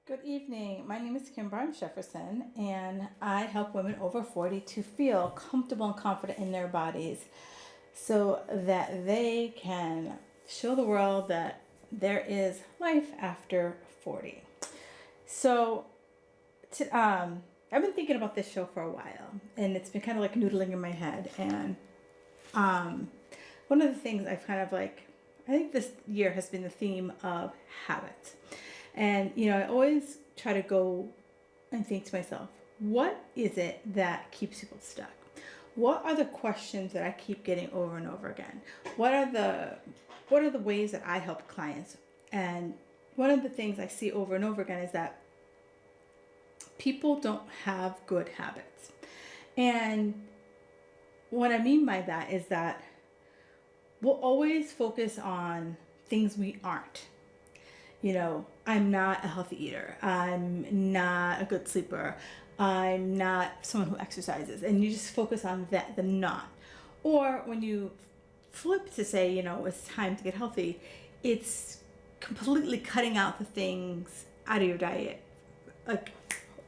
Good evening. My name is Kim Barnes Jefferson, and I help women over 40 to feel comfortable and confident in their bodies so that they can show the world that there is life after 40. So, I've been thinking about this show for a while, and it's been kind of like noodling in my head. And um, one of the things I've kind of like, I think this year has been the theme of habits. And, I always try to go and think to myself, what is it that keeps people stuck? What are the questions that I keep getting over and over again? What are the ways that I help clients? And one of the things I see over and over again is that people don't have good habits. And what I mean by that is that we'll always focus on things we aren't. I'm not a healthy eater. I'm not a good sleeper. I'm not someone who exercises. And you just focus on that, the not. Or when you flip to say, it's time to get healthy, it's completely cutting out the things out of your diet. Like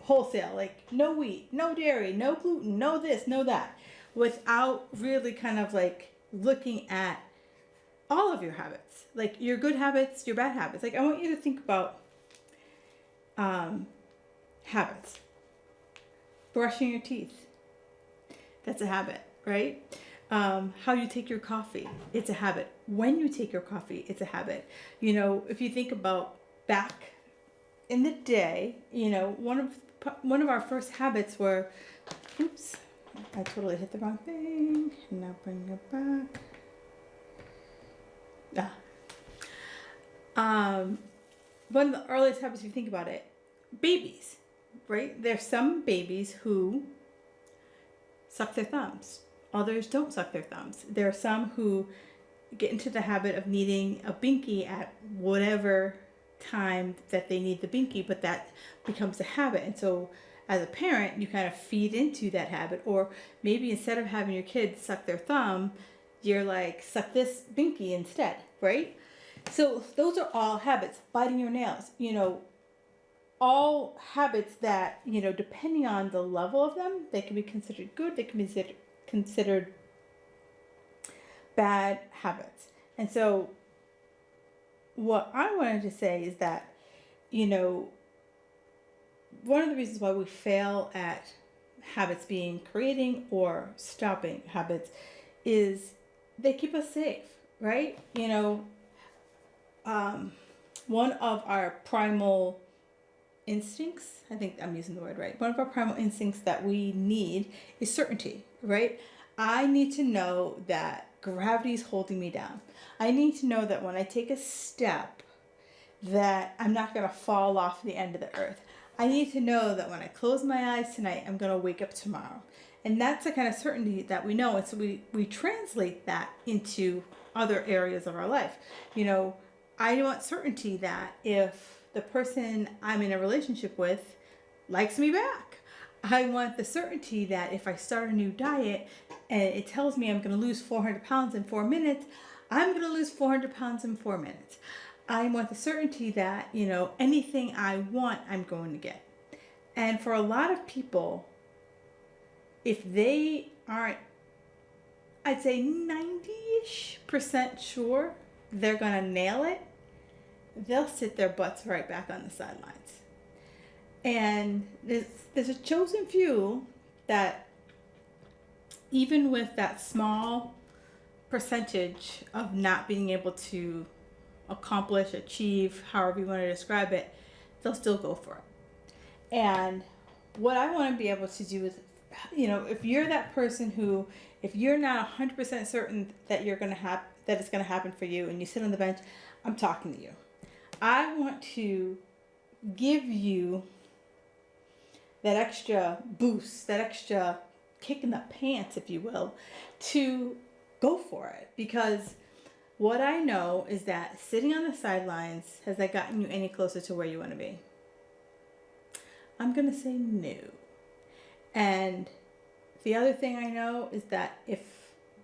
wholesale, like no wheat, no dairy, no gluten, no this, no that. Without really kind of like looking at all of your habits, like your good habits, your bad habits. Like I want you to think about habits. Brushing your teeth, that's a habit, right? How you take your coffee, it's a habit. When you take your coffee, it's a habit. If you think about back in the day, one of our first habits were, oops, I totally hit the wrong thing. Now bring it back. One of the earliest habits, if you think about it, babies, right? There's some babies who suck their thumbs. Others don't suck their thumbs. There are some who get into the habit of needing a binky at whatever time that they need the binky, but that becomes a habit. And so as a parent, you kind of feed into that habit. Or maybe instead of having your kids suck their thumb, you're like, suck this binky instead, right? So those are all habits. Biting your nails, all habits that, depending on the level of them, they can be considered good, they can be considered bad habits. And so what I wanted to say is that, one of the reasons why we fail at habits being creating or stopping habits is they keep us safe, right? One of our primal instincts, I think I'm using the word right, one of our primal instincts that we need is certainty, right? I need to know that gravity is holding me down. I need to know that when I take a step that I'm not going to fall off the end of the earth. I need to know that when I close my eyes tonight, I'm going to wake up tomorrow. And that's the kind of certainty that we know. And so we translate that into other areas of our life. I want certainty that if the person I'm in a relationship with likes me back. I want the certainty that if I start a new diet and it tells me I'm going to lose 400 pounds in 4 minutes, I'm going to lose 400 pounds in 4 minutes. I want the certainty that, anything I want, I'm going to get. And for a lot of people, if they aren't, I'd say 90-ish% sure they're going to nail it, they'll sit their butts right back on the sidelines. And there's a chosen few that, even with that small percentage of not being able to accomplish, achieve, however you want to describe it, they'll still go for it. And what I want to be able to do is, if you're that person who, if you're not 100% certain that that it's going to happen for you, and you sit on the bench, I'm talking to you. I want to give you that extra boost, that extra kick in the pants, if you will, to go for it. Because what I know is that sitting on the sidelines, has that gotten you any closer to where you want to be? I'm going to say no. And the other thing I know is that if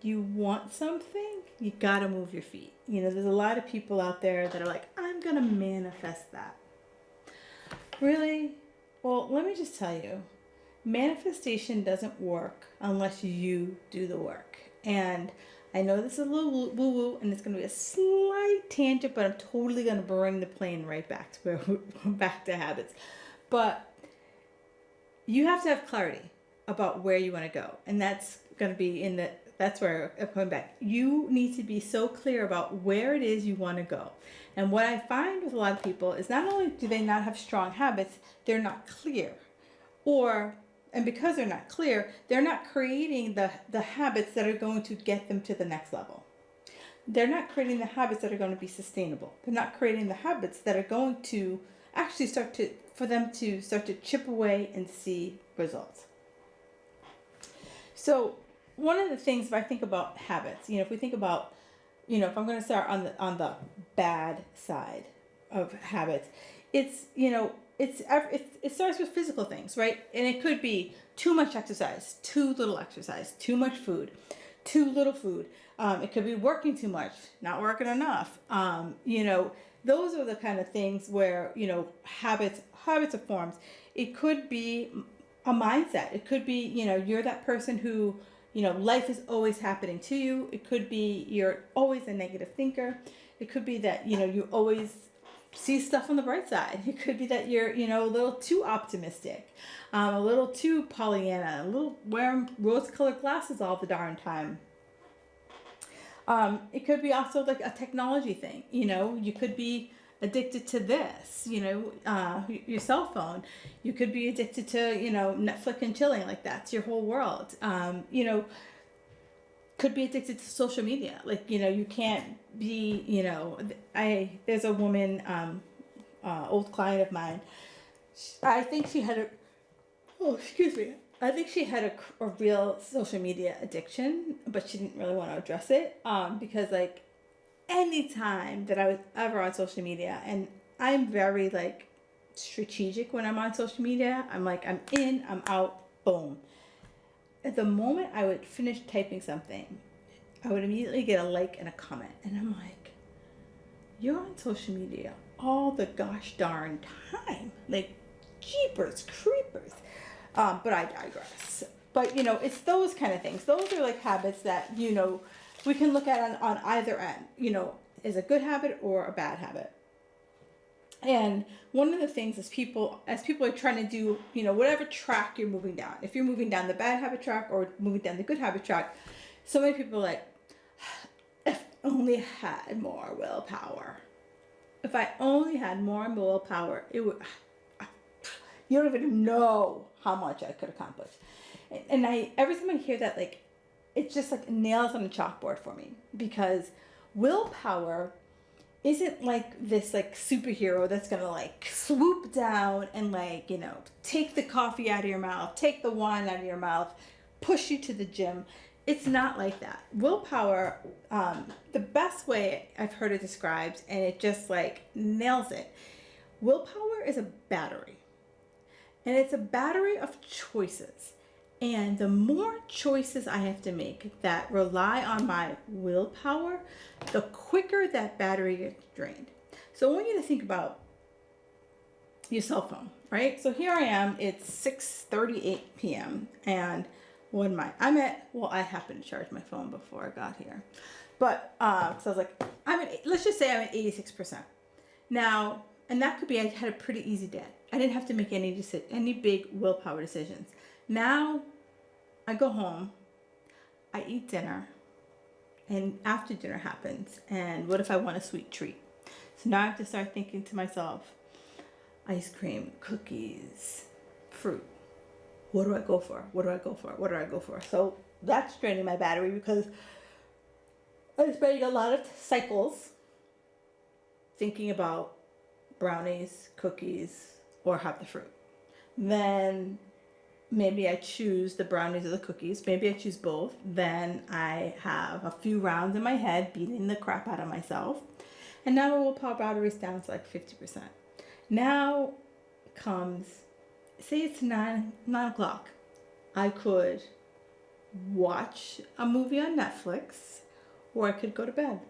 you want something, you got to move your feet. There's a lot of people out there that are like, I'm going to manifest that. Really? Well, let me just tell you, manifestation doesn't work unless you do the work. And I know this is a little woo woo and it's going to be a slight tangent, but I'm totally going to bring the plane right back to where back to habits. But you have to have clarity about where you want to go. And that's going to be that's where I'm coming back. You need to be so clear about where it is you want to go. And what I find with a lot of people is not only do they not have strong habits, they're not clear. And because they're not clear, they're not creating the habits that are going to get them to the next level. They're not creating the habits that are going to be sustainable. They're not creating the habits that are going to actually for them to start to chip away and see results. So one of the things, if I think about habits, if we think about, if I'm going to start on the bad side of habits, it's, it starts with physical things, right? And it could be too much exercise, too little exercise, too much food, too little food. It could be working too much, not working enough. Those are the kind of things where, habits are forms. It could be a mindset. It could be, you're that person who, life is always happening to you. It could be you're always a negative thinker. It could be that, you always see stuff on the bright side. It could be that you're, a little too optimistic, a little too Pollyanna, a little wearing rose-colored glasses all the darn time. It could be also like a technology thing. You could be addicted to this, your cell phone. You could be addicted to, Netflix and chilling, like that's your whole world. Could be addicted to social media. Like, you can't be, there's a woman, old client of mine. I think she had I think she had a real social media addiction, but she didn't really want to address it. Because like anytime that I was ever on social media, and I'm very like strategic when I'm on social media, I'm like, I'm in, I'm out, boom. At the moment I would finish typing something, I would immediately get a like and a comment. And I'm like, you're on social media all the gosh darn time. Like, jeepers creepers. But I digress. But, it's those kind of things. Those are like habits that, we can look at on either end, as a good habit or a bad habit. And one of the things is people are trying to do, whatever track you're moving down. If you're moving down the bad habit track or moving down the good habit track, so many people are like, if I only had more willpower. If I only had more willpower, it would, you don't even know how much I could accomplish. And every time I hear that, like, it's just like nails on a chalkboard for me, because willpower isn't like this like superhero that's gonna like swoop down and like, take the coffee out of your mouth, take the wine out of your mouth, push you to the gym. It's not like that. Willpower, the best way I've heard it described, and it just like nails it. Willpower is a battery, and it's a battery of choices. And the more choices I have to make that rely on my willpower, the quicker that battery gets drained. So I want you to think about your cell phone, right? So here I am, it's 6:38 p.m. and I happened to charge my phone before I got here. But, so I was like, let's just say I'm at 86%. Now, and that could be, I had a pretty easy day. I didn't have to make any big willpower decisions. Now, I go home, I eat dinner, and after dinner happens, and what if I want a sweet treat? So now I have to start thinking to myself, ice cream, cookies, fruit. What do I go for? What do I go for? What do I go for? So that's draining my battery, because I'm spending a lot of cycles thinking about brownies, cookies, or have the fruit. Then maybe I choose the brownies or the cookies. Maybe I choose both. Then I have a few rounds in my head beating the crap out of myself. And now my willpower battery's down to like 50%. Now comes, say it's 9 o'clock. I could watch a movie on Netflix, or I could go to bed.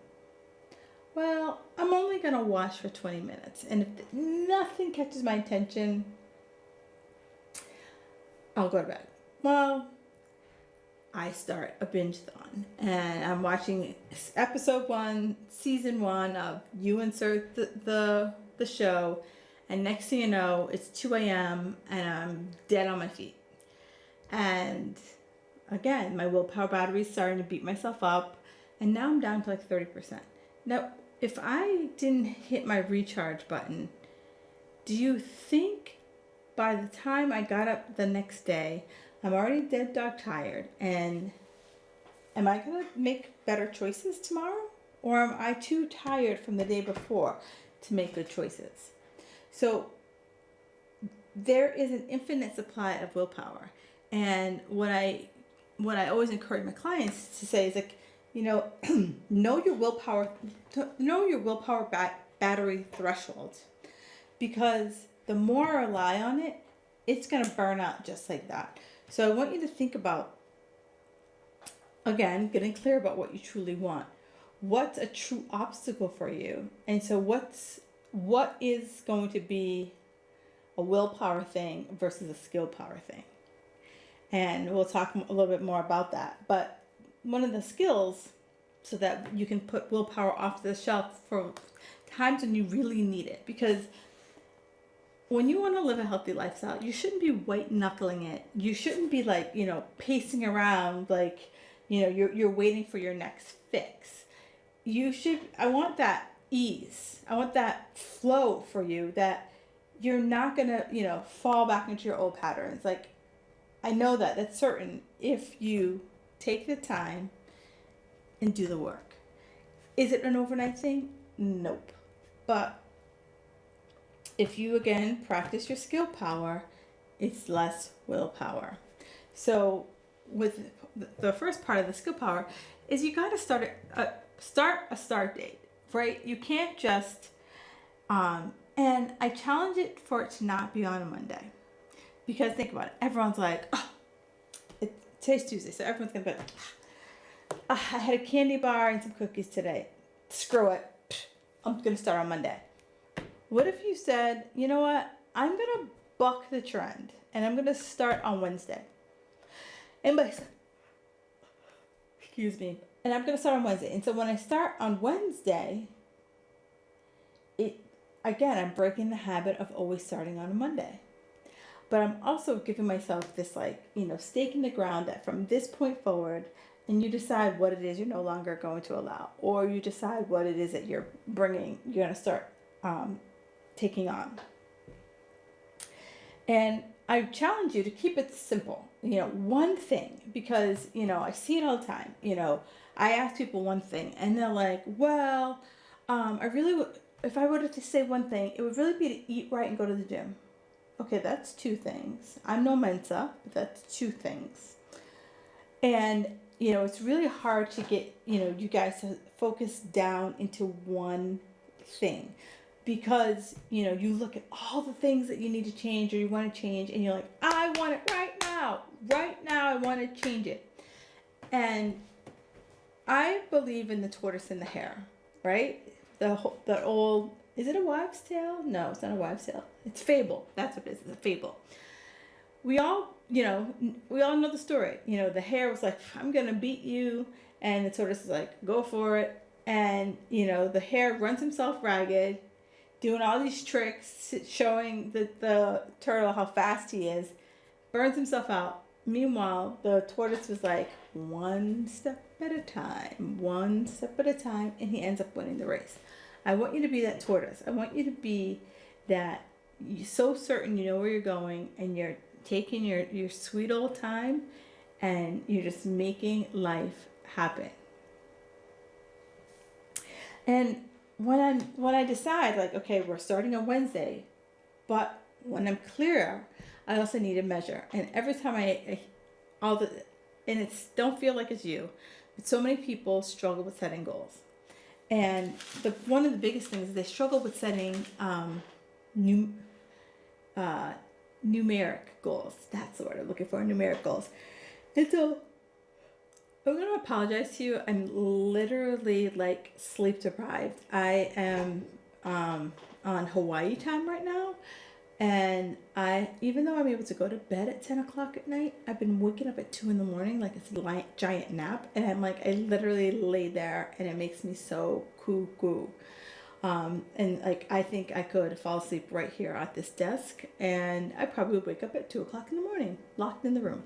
Well, I'm only only gonna watch for 20 minutes. And if nothing catches my attention, I'll go to bed. Well, I start a binge thon and I'm watching episode 1, season 1 of you insert the show, and next thing you know, it's 2 a.m. and I'm dead on my feet. And again, my willpower battery is starting to beat myself up, and now I'm down to like 30%. Now, if I didn't hit my recharge button, do you think by the time I got up the next day, I'm already dead dog tired, and am I gonna make better choices tomorrow? Or am I too tired from the day before to make good choices? So there is an infinite supply of willpower. And what I always encourage my clients to say is like, know your willpower battery threshold, because the more I rely on it, it's going to burn out just like that. So I want you to think about, again, getting clear about what you truly want. What's a true obstacle for you? And so what is going to be a willpower thing versus a skill power thing? And we'll talk a little bit more about that. But one of the skills, so that you can put willpower off the shelf for times when you really need it. Because when you want to live a healthy lifestyle, you shouldn't be white knuckling it. You shouldn't be like, pacing around like, you're waiting for your next fix. I want that ease. I want that flow for you, that you're not going to, fall back into your old patterns. Like, I know that's certain if you take the time and do the work. Is it an overnight thing? Nope. But if you, again, practice your skill power, it's less willpower. So with the first part of the skill power is you got to start a start date, right? You can't just, and I challenge it for it to not be on a Monday. Because think about it, everyone's like, today's Tuesday, so everyone's going to be like, I had a candy bar and some cookies today. Screw it. I'm going to start on Monday. What if you said, you know what? I'm going to buck the trend and I'm going to start on Wednesday. And and I'm going to start on Wednesday. And so when I start on Wednesday, I'm breaking the habit of always starting on a Monday. But I'm also giving myself this stake in the ground that from this point forward, and you decide what it is you're no longer going to allow, or you decide what it is that you're going to start taking on. And I challenge you to keep it simple, one thing, because, I see it all the time. I ask people one thing and they're like, well, if I were to say one thing, it would really be to eat right and go to the gym. Okay, that's 2 things. I'm no Mensa, but that's 2 things. And, it's really hard to get, you guys to focus down into one thing. Because, you look at all the things that you need to change or you want to change, and you're like, I want it right now. Right now, I want to change it. And I believe in the tortoise and the hare, right? The old, is it a wives' tale? No, it's not a wives' tale. It's fable. That's what it is. It's a fable. We all know the story. The hare was like, I'm going to beat you. And the tortoise is like, go for it. And, the hare runs himself ragged, doing all these tricks, showing the turtle how fast he is, burns himself out. Meanwhile, the tortoise was like, one step at a time, and he ends up winning the race. I want you to be that tortoise. I want you to be that you're so certain you know where you're going, and you're taking your sweet old time, and you're just making life happen. And when I decide, like, okay, we're starting on Wednesday, but when I'm clear, I also need a measure. And every time don't feel like it's you, but so many people struggle with setting goals. And one of the biggest things is they struggle with setting numeric goals. That's the word I'm looking for, numeric goals. And so I'm going to apologize to you. I'm literally like sleep deprived. I am on Hawaii time right now. And even though I'm able to go to bed at 10 o'clock at night, I've been waking up at 2 in the morning like it's a giant nap. And I'm like, I literally lay there and it makes me so cuckoo. And like, I think I could fall asleep right here at this desk and I probably would wake up at 2 o'clock in the morning, locked in the room.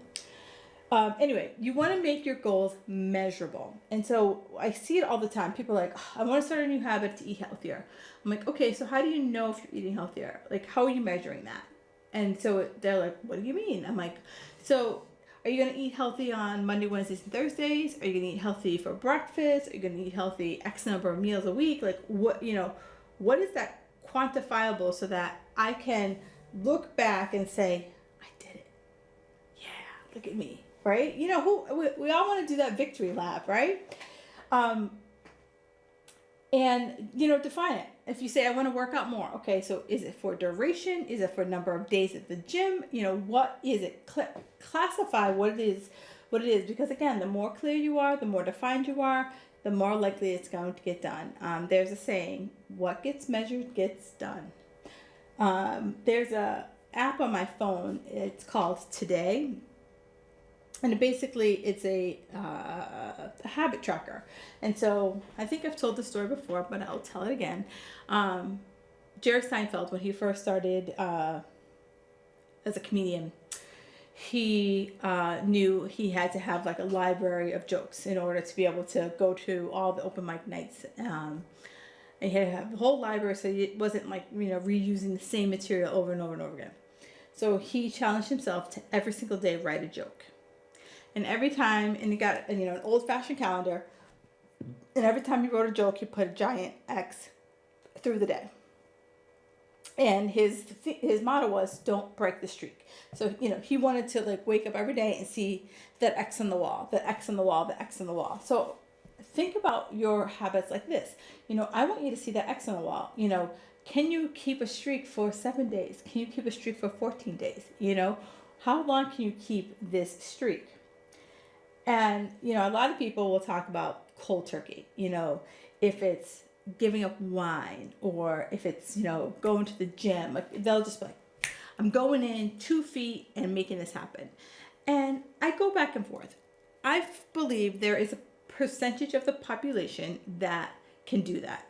Anyway, you want to make your goals measurable. And so I see it all the time. People are like, oh, I want to start a new habit to eat healthier. I'm like, okay, so how do you know if you're eating healthier? Like, how are you measuring that? And so they're like, what do you mean? I'm like, so are you going to eat healthy on Monday, Wednesdays, and Thursdays? Are you going to eat healthy for breakfast? Are you going to eat healthy X number of meals a week? Like, what is that quantifiable so that I can look back and say, I did it. Yeah, look at me. Right? We all want to do that victory lap, right? And define it. If you say I want to work out more, okay, so is it for duration? Is it for number of days at the gym? What is it? Classify what it is, because again, the more clear you are, the more defined you are, the more likely it's going to get done. There's a saying, what gets measured gets done. There's a app on my phone. It's called Today. And it's a habit tracker. And so I think I've told the story before, but I'll tell it again. Jerry Seinfeld, when he first started as a comedian, he knew he had to have like a library of jokes in order to be able to go to all the open mic nights. And he had to have the whole library so it wasn't like, reusing the same material over and over and over again. So he challenged himself to every single day write a joke. And every time, and he got an old-fashioned calendar, and every time he wrote a joke, he put a giant X through the day. And his motto was, don't break the streak. So, he wanted to like wake up every day and see that X on the wall, that X on the wall, the X on the wall. So think about your habits like this. I want you to see that X on the wall. Can you keep a streak for 7 days? Can you keep a streak for 14 days? How long can you keep this streak? And, a lot of people will talk about cold turkey, if it's giving up wine or if it's, going to the gym, like they'll just be like, I'm going in 2 feet and making this happen. And I go back and forth. I believe there is a percentage of the population that can do that.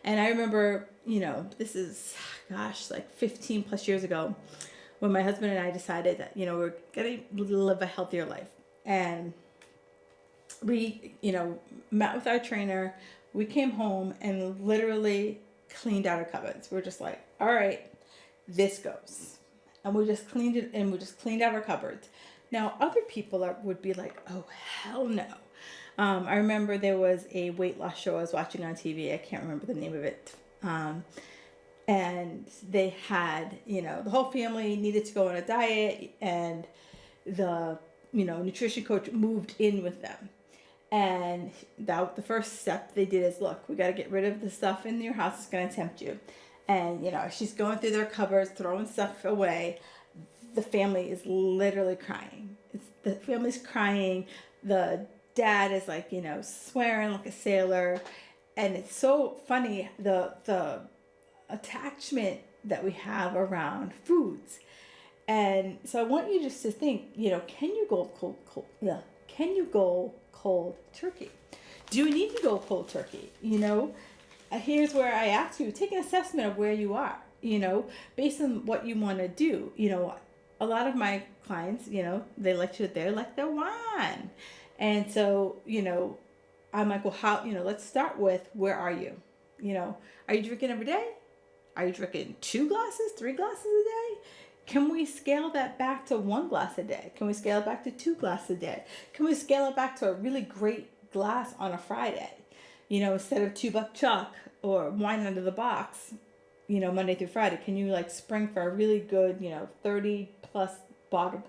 And I remember, this is, like 15 plus years ago when my husband and I decided that, we're going to live a healthier life. And we, met with our trainer. We came home and literally cleaned out our cupboards. We're just like, all right, this goes. And we just cleaned it and we just cleaned out our cupboards. Now, other people would be like, oh, hell no. I remember there was a weight loss show I was watching on TV. I can't remember the name of it. And they had, the whole family needed to go on a diet and the, nutrition coach moved in with them. And the first step they did is, look, we got to get rid of the stuff in your house that's going to tempt you. And, she's going through their cupboards, throwing stuff away. The family is literally crying. The family's crying. The dad is like, swearing like a sailor. And it's so funny, the attachment that we have around foods. And so I want you just to think, can you go cold? Yeah. Can you go cold turkey? Do you need to go cold turkey? Here's where I ask you, take an assessment of where you are, based on what you want to do. A lot of my clients, they like their wine. And so, I'm like, well, how, let's start with, where are you? Are you drinking every day? Are you drinking 2 glasses, 3 glasses a day? Can we scale that back to 1 glass a day? Can we scale it back to 2 glasses a day? Can we scale it back to a really great glass on a Friday? Instead of 2 buck chuck or wine under the box, Monday through Friday, can you spring for a really good, $30+ bottle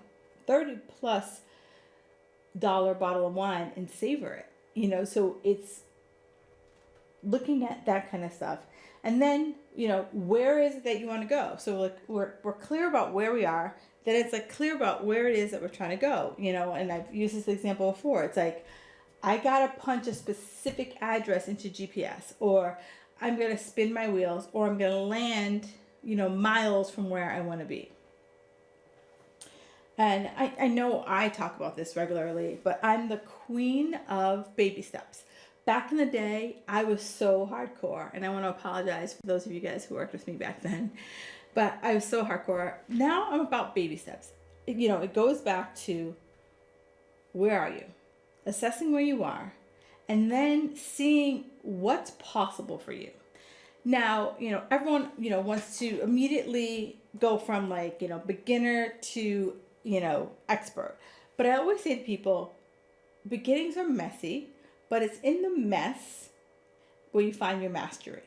of wine and savor it? So it's looking at that kind of stuff. And then, where is it that you want to go? So we're clear about where we are. Then it's clear about where it is that we're trying to go, and I've used this example before. It's like, I got to punch a specific address into GPS, or I'm going to spin my wheels, or I'm going to land, miles from where I want to be. And I know I talk about this regularly, but I'm the queen of baby steps. Back in the day, I was so hardcore, and I want to apologize for those of you guys who worked with me back then, but I was so hardcore. Now I'm about baby steps. It goes back to, where are you? Assessing where you are, and then seeing what's possible for you. Now, everyone, wants to immediately go from beginner to, expert. But I always say to people, beginnings are messy, but it's in the mess where you find your mastery.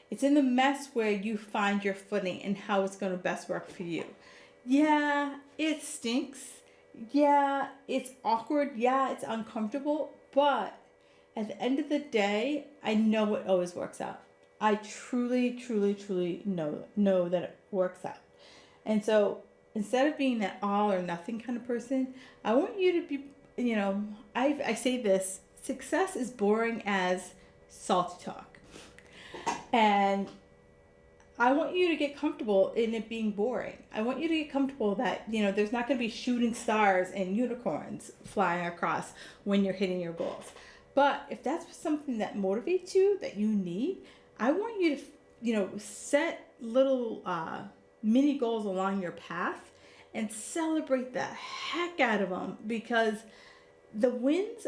It's in the mess where you find your footing and how it's going to best work for you. Yeah, it stinks. Yeah, it's awkward. Yeah, it's uncomfortable. But at the end of the day, I know it always works out. I truly, truly, truly know that it works out. And so instead of being that all or nothing kind of person, I want you to be, I say this, success is boring as salty talk. And I want you to get comfortable in it being boring. I want you to get comfortable that, there's not going to be shooting stars and unicorns flying across when you're hitting your goals. But if that's something that motivates you, that you need, I want you to, set little mini goals along your path and celebrate the heck out of them, because the wins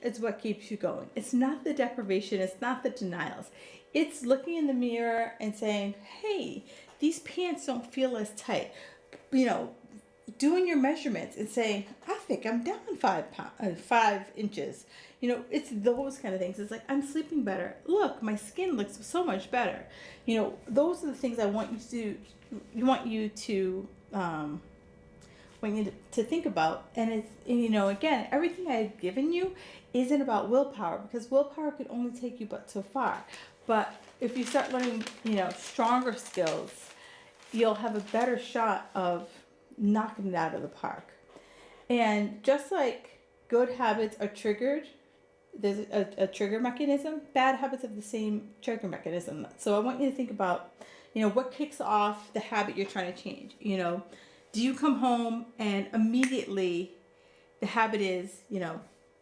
is what keeps you going. It's not the deprivation. It's not the denials. It's looking in the mirror and saying, hey, these pants don't feel as tight. Doing your measurements and saying, I think I'm down 5 inches. It's those kind of things. It's like, I'm sleeping better. Look, my skin looks so much better. Those are the things I want you to think about. And it's, again, everything I've given you isn't about willpower, because willpower can only take you but so far. But if you start learning, stronger skills, you'll have a better shot of knocking it out of the park. And just like good habits are triggered, there's a trigger mechanism, bad habits have the same trigger mechanism. So I want you to think about, what kicks off the habit you're trying to change. Do you come home and immediately the habit is,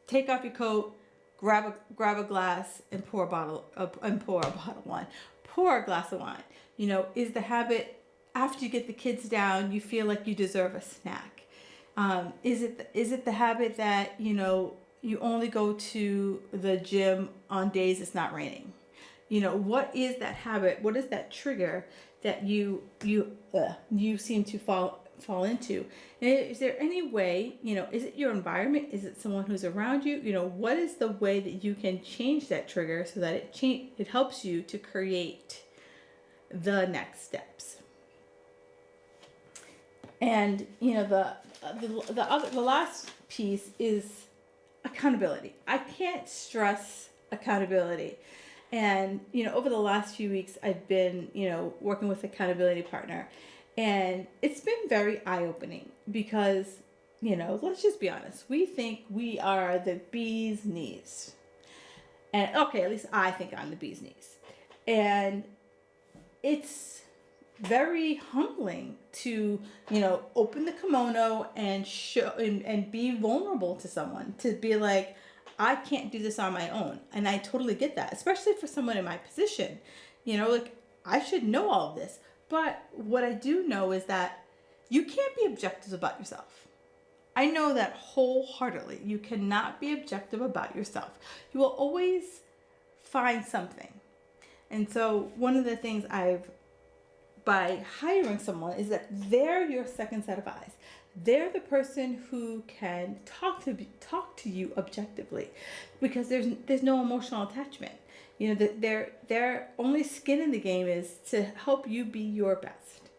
take off your coat, grab a glass and pour a bottle of wine, pour a glass of wine. Is the habit, after you get the kids down, you feel like you deserve a snack? Is it the habit that, you only go to the gym on days it's not raining? What is that habit? What is that trigger that you seem to fall into? And is there any way, is it your environment? Is it someone who's around you? What is the way that you can change that trigger so that it helps you to create the next steps? And the last piece is accountability. I can't stress accountability. And over the last few weeks, I've been working with an accountability partner, and it's been very eye-opening because let's just be honest, we think we are the bee's knees. And okay, at least I think I'm the bee's knees. And it's very humbling to open the kimono and show and be vulnerable to someone, to be like, I can't do this on my own. And I totally get that, especially for someone in my position. I should know all of this. But what I do know is that you can't be objective about yourself. I know that wholeheartedly. You cannot be objective about yourself. You will always find something. And so one of the things by hiring someone is that they're your second set of eyes. They're the person who can talk to you objectively, because there's no emotional attachment. Their only skin in the game is to help you be your best.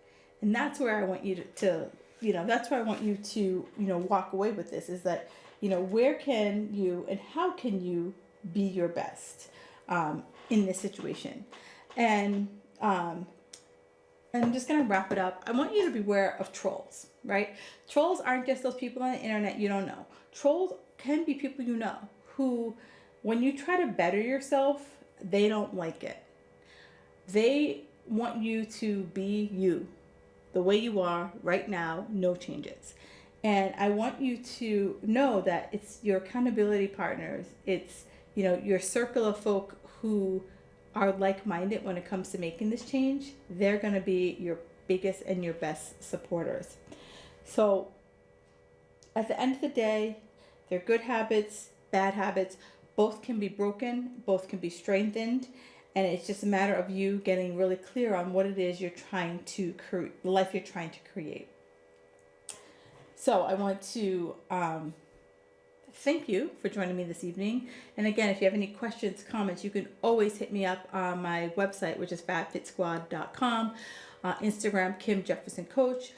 And that's where I want you to that's where I want you to, walk away with this, is that, where can you and how can you be your best in this situation? And I'm just going to wrap it up. I want you to beware of trolls, right? Trolls aren't just those people on the internet you don't know. Trolls can be people you know who, when you try to better yourself, they don't like it. They want you to be you, the way you are right now, no changes. And I want you to know that it's your accountability partners, it's, your circle of folk who are like-minded when it comes to making this change. They're going to be your biggest and your best supporters. So at the end of the day, they're good habits, bad habits. Both can be broken, both can be strengthened, and it's just a matter of you getting really clear on what it is you're trying to create, the life you're trying to create. So I want to thank you for joining me this evening. And again, if you have any questions, comments, you can always hit me up on my website, which is fatfitsquad.com. Instagram, Kim Jefferson Coach.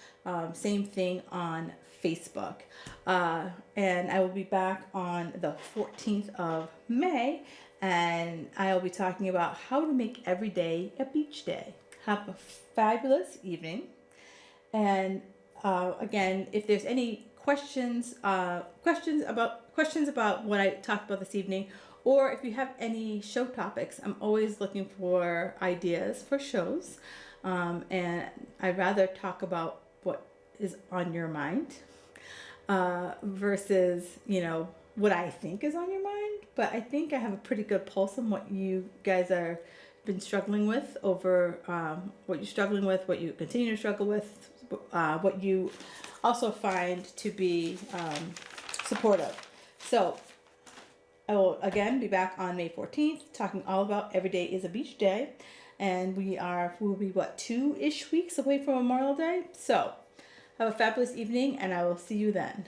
Same thing on Facebook. And I will be back on the 14th of May, and I'll be talking about how to make every day a beach day. Have a fabulous evening. And again, if there's any questions about what I talked about this evening, or if you have any show topics, I'm always looking for ideas for shows. And I'd rather talk about what is on your mind versus, what I think is on your mind. But I think I have a pretty good pulse on what you guys are been struggling with over what you're struggling with, what you continue to struggle with, what you also find to be supportive. So I will again be back on May 14th talking all about Every Day is a Beach Day. And we'll be 2-ish weeks away from Memorial Day. So have a fabulous evening, and I will see you then.